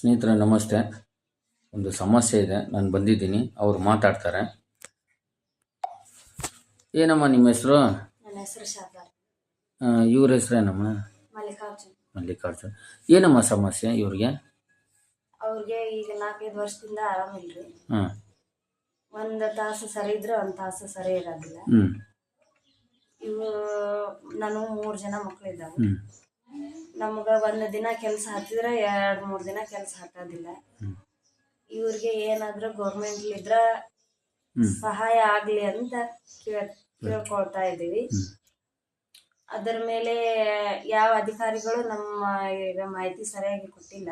ಸ್ನೇಹಿತರೆ ನಮಸ್ತೆ. ಒಂದು ಸಮಸ್ಯೆ ಇದೆ, ನಾನು ಬಂದಿದ್ದೀನಿ, ಅವ್ರು ಮಾತಾಡ್ತಾರೆ. ಏನಮ್ಮ ನಿಮ್ಮ ಹೆಸರು? ನನ್ನ ಹೆಸರು ಶಾರದಾ. ಇವ್ರ ಹೆಸರೇನಮ್ಮ? ಮಲ್ಲಿಕಾರ್ಜುನ್. ಏನಮ್ಮ ಸಮಸ್ಯೆ ಇವ್ರಿಗೆ? ಅವ್ರಿಗೆ ಈಗ 4-5 ವರ್ಷದಿಂದ ಆರಾಮಿಲ್ರಿ. ಹಾಂ. ಒಂದು ತಾಸು ಸರಿ ಇದ್ರೆ ಒಂದು ತಾಸು ಸರಿ ಇರೋದಿಲ್ಲ. ಇವು ನಾನು 3 ಜನ ಮಕ್ಕಳಿದ್ದಾವೆ. ನಮ್ಗೆ ಒಂದು ದಿನ ಕೆಲಸ ಹತ್ತಿದ್ರೆ 2-3 ದಿನ ಕೆಲಸ ಹತ್ತೋದಿಲ್ಲ. ಇವ್ರಿಗೆ ಏನಾದರೂ ಗೌರ್ಮೆಂಟ್ಲಿದ್ರ ಸಹಾಯ ಆಗಲಿ ಅಂತ ಕೇಳ್ಕೊಳ್ತಾ ಇದ್ದೀವಿ. ಅದರ ಮೇಲೆ ಯಾವ ಅಧಿಕಾರಿಗಳು ನಮ್ಮ ಈಗ ಮಾಹಿತಿ ಸರಿಯಾಗಿ ಕೊಟ್ಟಿಲ್ಲ.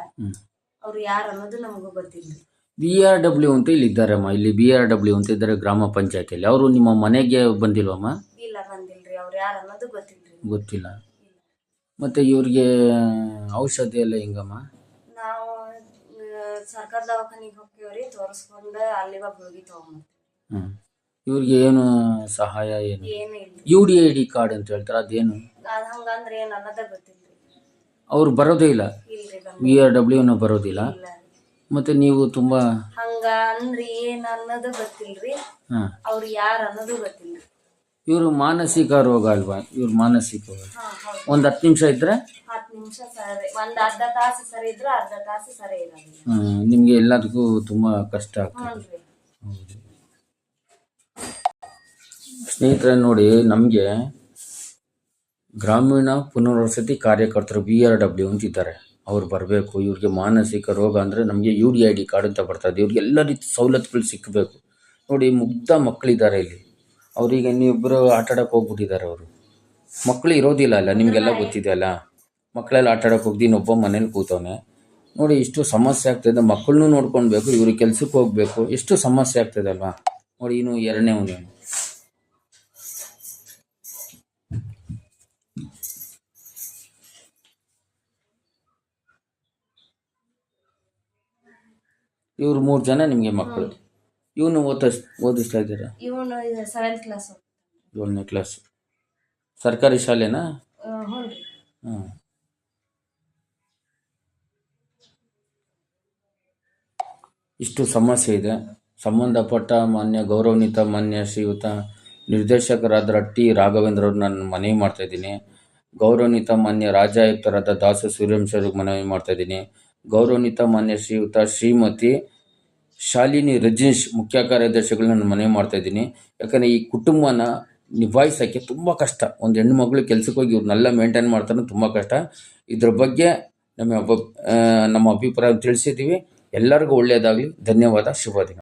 ಅವ್ರು ಯಾರು ಅನ್ನೋದು ನಮಗೂ ಗೊತ್ತಿಲ್ಲ. BRW ಅಂತ ಇಲ್ಲಿ ಇದ್ದಾರಮ್ಮ, ಇಲ್ಲಿ BRW ಅಂತ ಇದ್ದಾರೆ ಗ್ರಾಮ ಪಂಚಾಯತಿಯಲ್ಲಿ. ಅವರು ನಿಮ್ಮ ಮನೆಗೆ ಬಂದಿಲ್ವಮ್ಮ? ಇಲ್ಲ, ಬಂದಿಲ್ರಿ. ಅವ್ರು ಯಾರು ಅನ್ನೋದು ಗೊತ್ತಿಲ್ಲ. ಮತ್ತೆ ಇವ್ರಿಗೆ ಔಷಧಿ ಎಲ್ಲ ಹೆಂಗಮ್ಮ? ನಾವು ಸರ್ಕಾರ ದವಾಖಾನಿಗೆ ಹೋಗ್ತೀವ್ರಿ, ತೋರಿಸ್ಕೊಂಡು ಅಲ್ಲಿಗ ಗುಳಿಗೆ ತಗೊಂಡ್ಬರ್ತೀವಿ. ಇವ್ರಿಗೆ ಏನು ಸಹಾಯ ಏನು ಇಲ್ಲ. UDID ಕಾರ್ಡ್ ಅಂತ ಹೇಳ್ತಾರೆ, ಅದೇನು? ಅದು ಹಂಗಂದ್ರೆ ಏನು ಅನ್ನೋದೇ ಗೊತ್ತಿಲ್ರಿ. ಅವ್ರು ಬರೋದೇ ಇಲ್ಲ? ಇಲ್ರಿ, BRW ಬರೋದಿಲ್ಲ. ಇಲ್ಲ. ಮತ್ತೆ ನೀವು ತುಂಬಾ ಹಂಗ ಅಂದ್ರೆ ಏನ್ ಅನ್ನೋದು ಗೊತ್ತಿಲ್ರಿ. ಅವ್ರು ಯಾರು ಅನ್ನೋದು ಗೊತ್ತಿಲ್ಲ. ಇವರು ಮಾನಸಿಕ ರೋಗ ಅಲ್ವಾ? ಇವ್ರು ಮಾನಸಿಕ ಒಂದು 10 ನಿಮಿಷ ಇದ್ರೆ 10 ನಿಮಿಷ ಸರಿ, ಒಂದು ಅರ್ಧ ತಾಸು ಸರಿ ಇದ್ರೆ ಅರ್ಧ ತಾಸು ಸರಿ ಇರೋದಿಲ್ಲ. ನಿಮ್ಗೆ ಎಲ್ಲದಕ್ಕೂ ತುಂಬಾ ಕಷ್ಟ ಆಗ್ತದೆ. ಹೌದು ಸ್ನೇಹಿತರೆ, ನೋಡಿ, ನಮಗೆ ಗ್ರಾಮೀಣ ಪುನರ್ವಸತಿ ಕಾರ್ಯಕರ್ತರು BRW ಅಂತಿದ್ದಾರೆ, ಅವ್ರು ಬರಬೇಕು. ಇವ್ರಿಗೆ ಮಾನಸಿಕ ರೋಗ ಅಂದರೆ ನಮಗೆ UDID ಕಾರ್ಡ್ ಅಂತ ಬರ್ತದೆ. ಇವ್ರಿಗೆ ಎಲ್ಲ ರೀತಿ ಸವಲತ್ತುಗಳು ಸಿಕ್ಕಬೇಕು. ನೋಡಿ, ಮುಗ್ಧ ಮಕ್ಕಳಿದ್ದಾರೆ ಇಲ್ಲಿ. ಅವ್ರಿಗೆ ಇನ್ನಿಬ್ಬರು ಆಟ ಆಡೋಕೆ ಹೋಗ್ಬಿಟ್ಟಿದ್ದಾರೆ. ಅವರು ಮಕ್ಕಳು ಇರೋದಿಲ್ಲ ಅಲ್ಲ, ನಿಮಗೆಲ್ಲ ಗೊತ್ತಿದೆ ಅಲ್ಲ. ಮಕ್ಕಳೆಲ್ಲ ಆಟ ಆಡೋಕೆ ಹೋಗ್ದು ಇನ್ನೊಬ್ಬ ಮನೇಲಿ ಕೂತವನೆ. ನೋಡಿ, ಇಷ್ಟು ಸಮಸ್ಯೆ ಆಗ್ತಾಯಿದೆ. ಮಕ್ಕಳನ್ನೂ ನೋಡ್ಕೊಳ್ಬೇಕು, ಇವ್ರಿಗೆ ಕೆಲ್ಸಕ್ಕೆ ಹೋಗಬೇಕು, ಎಷ್ಟು ಸಮಸ್ಯೆ ಆಗ್ತದೆ ಅಲ್ವಾ? ನೋಡಿ, ಇನ್ನು ಎರಡನೇವನು. ಇವ್ರು 3 ಜನ ನಿಮಗೆ ಮಕ್ಕಳು. ಇವನು ಓದಿಸ್ತಾ ಇದ್ದೀರಾ? ಇವನು 7th ಕ್ಲಾಸ್. 7ನೇ ಕ್ಲಾಸ್. ಸರ್ಕಾರಿ ಶಾಲೆನಾ? ಹಾಂ. ಇಷ್ಟು ಸಮಸ್ಯೆ ಇದೆ. ಸಂಬಂಧಪಟ್ಟ ಮಾನ್ಯ ಗೌರವಾನ್ವಿತ ಮಾನ್ಯ ಶ್ರೀಯುತ ನಿರ್ದೇಶಕರಾದ T. ರಾಘವೇಂದ್ರ ಅವರು ನಾನು ಮನವಿ ಮಾಡ್ತಾಯಿದ್ದೀನಿ. ಗೌರವಾನ್ವಿತ ಮಾನ್ಯ ರಾಜ್ಯಾಯುಕ್ತರಾದ ದಾಸು ಸೂರ್ಯವಂಶವ್ರಿಗೆ ಮನವಿ ಮಾಡ್ತಾಯಿದ್ದೀನಿ. ಗೌರವಾನ್ವಿತ ಮಾನ್ಯ ಶ್ರೀಯುತ ಶ್ರೀಮತಿ ಶಾಲಿನಿ ರಜನೀಶ್ ಮುಖ್ಯ ಕಾರ್ಯದರ್ಶಿಗಳನ್ನ ನಾನು ಮನವಿ ಮಾಡ್ತಾಯಿದ್ದೀನಿ. ಯಾಕಂದರೆ ಈ ಕುಟುಂಬನ ನಿಭಾಯಿಸೋಕ್ಕೆ ತುಂಬ ಕಷ್ಟ. ಒಂದು ಹೆಣ್ಣು ಮಗಳು ಕೆಲ್ಸಕ್ಕೆ ಹೋಗಿ ಇವ್ರನ್ನೆಲ್ಲ ಮೇಂಟೈನ್ ಮಾಡ್ತಾರೆ, ತುಂಬ ಕಷ್ಟ. ಇದ್ರ ಬಗ್ಗೆ ನಮ್ಮ ಅಭಿಪ್ರಾಯ ತಿಳಿಸಿದ್ದೀವಿ. ಎಲ್ಲರಿಗೂ ಒಳ್ಳೆಯದಾಗಲಿ. ಧನ್ಯವಾದ. ಶುಭ ದಿನ.